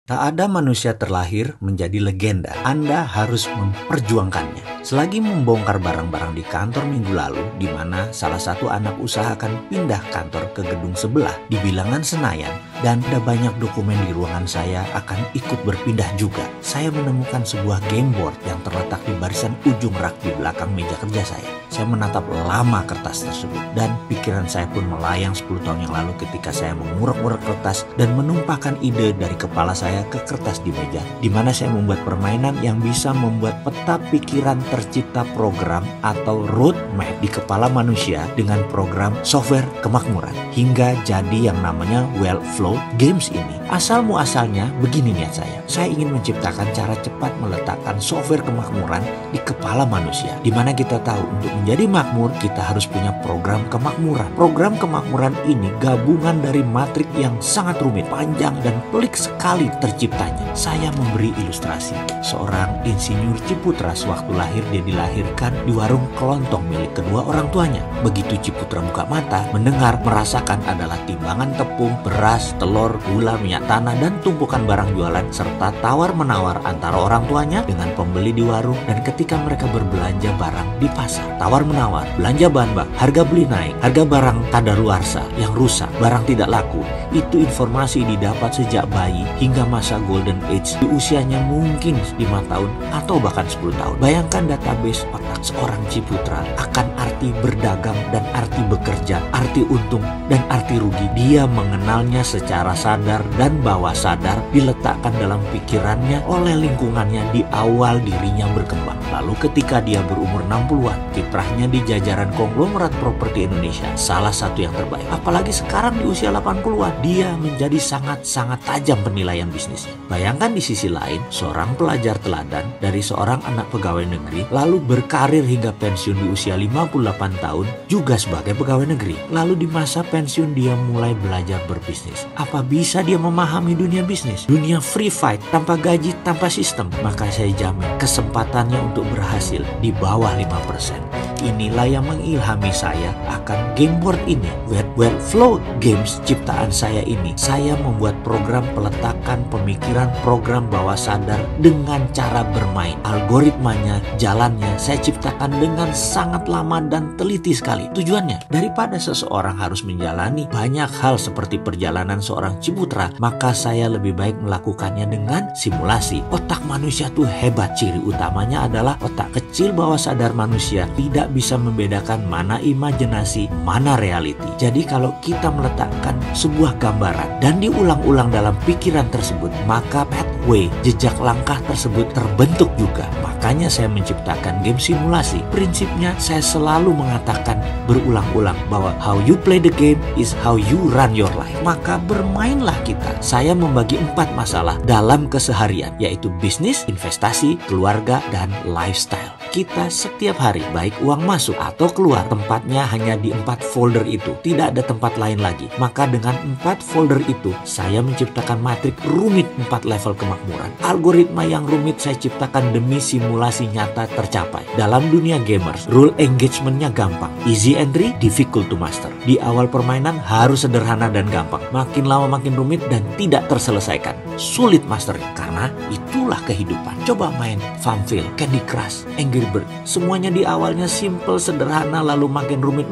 Tak ada manusia terlahir menjadi legenda. Anda harus memperjuangkannya. Selagi membongkar barang-barang di kantor minggu lalu, di mana salah satu anak usaha akan pindah kantor ke gedung sebelah di bilangan Senayan, dan ada banyak dokumen di ruangan saya akan ikut berpindah juga. Saya menemukan sebuah game board yang terletak di barisan ujung rak di belakang meja kerja saya. Saya menatap lama kertas tersebut, dan pikiran saya pun melayang 10 tahun yang lalu ketika saya mengurak-urak kertas dan menumpahkan ide dari kepala saya ke kertas di meja, di mana saya membuat permainan yang bisa membuat peta pikiran tercipta program atau roadmap di kepala manusia dengan program software kemakmuran, hingga jadi yang namanya Wellflow Games ini. Asal muasalnya begini niat saya ingin menciptakan cara cepat meletakkan software kemakmuran di kepala manusia, di mana kita tahu untuk menjadi makmur kita harus punya program kemakmuran. Program kemakmuran ini gabungan dari matrik yang sangat rumit, panjang, dan pelik sekali terciptanya. Saya memberi ilustrasi. Seorang insinyur Ciputra sewaktu lahir dia dilahirkan di warung kelontong milik kedua orang tuanya. Begitu Ciputra buka mata, mendengar, merasakan adalah timbangan tepung, beras, telur, gula, minyak tanah, dan tumpukan barang jualan serta tawar-menawar antara orang tuanya dengan pembeli di warung, dan ketika mereka berbelanja barang di pasar. Tawar-menawar, belanja bahan baku, harga beli naik, harga barang kadaluarsa yang rusak, barang tidak laku. Itu informasi didapat sejak bayi hingga masa golden age di usianya mungkin 5 tahun atau bahkan 10 tahun. Bayangkan database otak seorang Ciputra akan arti berdagang dan arti bekerja, arti untung dan arti rugi. Dia mengenalnya secara sadar dan bawah sadar, diletakkan dalam pikirannya oleh lingkungannya di awal dirinya berkembang. Lalu ketika dia berumur 60-an, kiprahnya di jajaran konglomerat properti Indonesia salah satu yang terbaik. Apalagi sekarang di usia 80-an, dia menjadi sangat-sangat tajam penilaian bisnisnya. Bayangkan di sisi lain, seorang pelajar teladan dari seorang anak pegawai negeri lalu berkarir hingga pensiun di usia 58 tahun juga sebagai pegawai negeri. Lalu di masa pensiun dia mulai belajar berbisnis. Apa bisa dia memahami dunia bisnis? Dunia free fight, tanpa gaji, tanpa sistem? Maka saya jamin kesempatannya untuk berhasil di bawah 5%. Inilah yang mengilhami saya akan game board ini. Wellflow Games ciptaan saya ini. Saya membuat program peletakan pemikiran program bawah sadar dengan cara bermain. Algoritmanya, jalannya saya ciptakan dengan sangat lama dan teliti sekali. Tujuannya, daripada seseorang harus menjalani banyak hal seperti perjalanan seorang Ciputra, maka saya lebih baik melakukannya dengan simulasi. Otak manusia tuh hebat. Ciri utamanya adalah otak kecil bawah sadar manusia tidak bisa membedakan mana imajinasi, mana reality. Jadi kalau kita meletakkan sebuah gambaran dan diulang-ulang dalam pikiran tersebut, maka pathway, jejak langkah tersebut terbentuk juga. Makanya saya menciptakan game simulasi. Prinsipnya saya selalu mengatakan berulang-ulang bahwa how you play the game is how you run your life. Maka bermainlah kita. Saya membagi 4 masalah dalam keseharian, yaitu bisnis, investasi, keluarga, dan lifestyle. Kita setiap hari, baik uang masuk atau keluar, tempatnya hanya di 4 folder itu. Tidak ada tempat lain lagi. Maka dengan 4 folder itu, saya menciptakan matrik rumit 4 level kemakmuran. Algoritma yang rumit saya ciptakan demi simulasi nyata tercapai. Dalam dunia gamers, rule engagementnya gampang. Easy entry, difficult to master. Di awal permainan harus sederhana dan gampang. Makin lama makin rumit dan tidak terselesaikan. Sulit master, karena itulah kehidupan. Coba main Farmville, Candy Crush, Angry Bird. Semuanya di awalnya simple, sederhana, lalu makin rumit,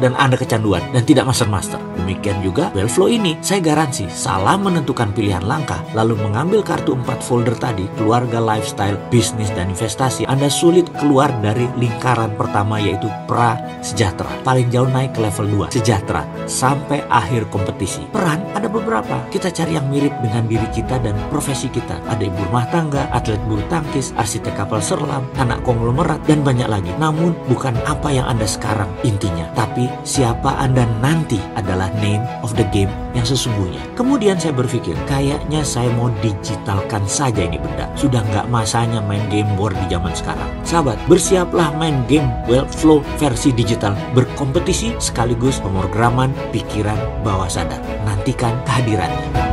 dan Anda kecanduan dan tidak master. Demikian juga Wellflow ini. Saya garansi, salah menentukan pilihan langkah, lalu mengambil kartu 4 folder tadi, keluarga, lifestyle, bisnis, dan investasi, Anda sulit keluar dari lingkaran pertama, yaitu pra-sejahtera. Paling jauh naik ke level 2, sejahtera, sampai akhir kompetisi. Peran ada beberapa. Kita cari yang mirip dengan diri kita dan profesi kita. Ada ibu rumah tangga, atlet bulu tangkis, arsitek kapal selam, anak konglomerat, dan banyak lagi. Namun bukan apa yang Anda sekarang intinya, tapi siapa Anda nanti adalah name of the game yang sesungguhnya. Kemudian saya berpikir, kayaknya saya mau digitalkan saja ini benda. Sudah nggak masanya main game board di zaman sekarang. Sahabat, bersiaplah main game Wellflow versi digital, berkompetisi sekaligus pemrograman pikiran bawah sadar. Nantikan kehadirannya.